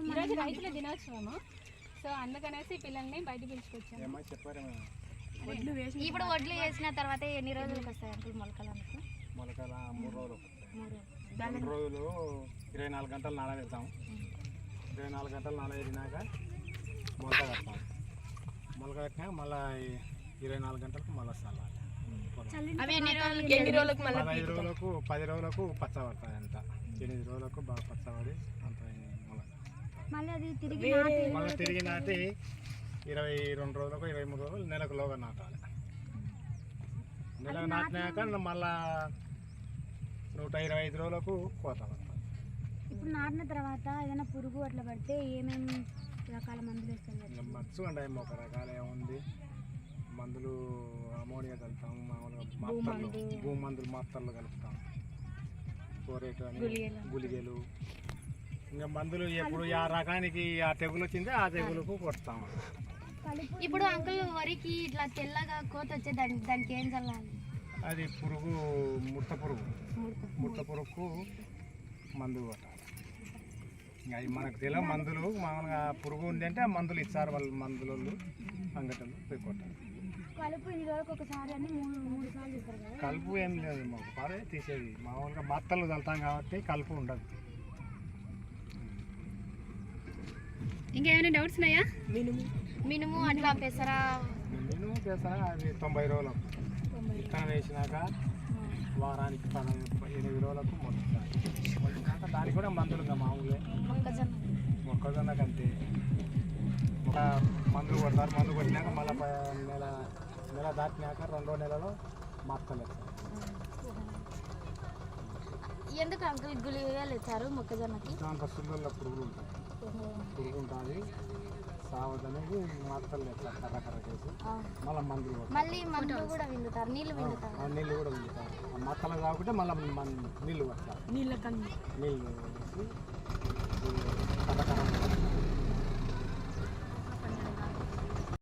ఈరోజు రైతుల దినోత్సవము, సో అందుకనేసి పిల్లల్ని బయటికి పిలుచుకొచ్చాము. ఇప్పుడు వడ్లు వేసిన తర్వాత ఎన్ని రోజులకు వస్తాయి అంకుల్ మొలకలు? మొలకల 3 రోజులు. 2 రోజులు 24 గంటలు నానబెడతాము. 24 గంటలు నానబెట్టినాక మొలక కడతాం. మొలక కట్టినాక మళ్ళీ 24 గంటలకు మళ్ళీ చల్లాలి. 15 రోజులకు 10 రోజులకు పచ్చ పడుతుంది. అంత 8 రోజులకు బాగా పచ్చబడి అంత మళ్ళీ తిరిగి నాటి 22 రోజులకు 23 రోజులు నెలకు లోగా నాటాలి. నెలకు నాటినాక మళ్ళా 125 రోజులకు కోత పడుతుంది. ఇప్పుడు నాటిన తర్వాత ఏదైనా పురుగు అట్లా పడితే ఏమేమి రకాల మందులు వేస్తారు? మచ్చు అంటే ఒక రకాల ఏముంది మందులు, అమోనియా కలుపుతాము, మామూలుగా భూమి మందులు మాత్రలు కలుపుతాం, కోరేటు అని గుళిగలు, ఇంకా మందులు ఎప్పుడు ఆ రకానికి ఆ తెగులు వచ్చింది ఆ తెగులకు కొడతాం. ఇప్పుడు అంకుల్ వరికి ఇట్లా తెల్లగా కోత వచ్చే దానికి ఏం చల్లాలి? అది పురుగు ముట్ట పురుగుకు మందు కొట్టాలి. ఇంకా అవి మనకు తెలియదు మందులు. మామూలుగా పురుగు ఉంది అంటే ఆ మందులు ఇస్తారు వాళ్ళు, మందులు అంగటలు పోయి కొట్టాలి. కలుపు ఇన్ని రోజులకు ఒకసారి అని 3 సార్లు ఇస్తారు కదా? కలుపు ఏం లేదు, మాకు పారే తీసేది. మామూలుగా మత్తలు చల్లుతాం కాబట్టి కలుపు ఉండదు. ఇంకేమైనా డౌట్స్ ఉన్నాయా? మినుము అట్లా పెసరా అది 90 రోజులు విత్తనం వేసినాక వారానికి 8 రోజులకు మొలిచినాక దానికి కూడా మందులు ఇంకా మామూలుగా మొక్కజొన్నకు అంతే. ఒక మందులు కొడతారు. మందు కొట్టినాక మళ్ళీ నెల దాటినాక 2వ నెలలో మత్తలు వేస్తారు. ఎందుకు అంకుల్ గుళికలు ఇచ్చారు మొక్కజొన్నకి? దాంట్లో సుళ్ళల్లో పురుగు ఉంటుంది. సావదనేది మత్తలు వేస్తారు కర్ర చేసి మళ్ళీ మందులు కూడా విందుతారు, నీళ్ళు విందుతారు. ఆ మత్తలు కాకుంటే మళ్ళీ నీళ్ళు కొడతారు. నీళ్ళు వేసి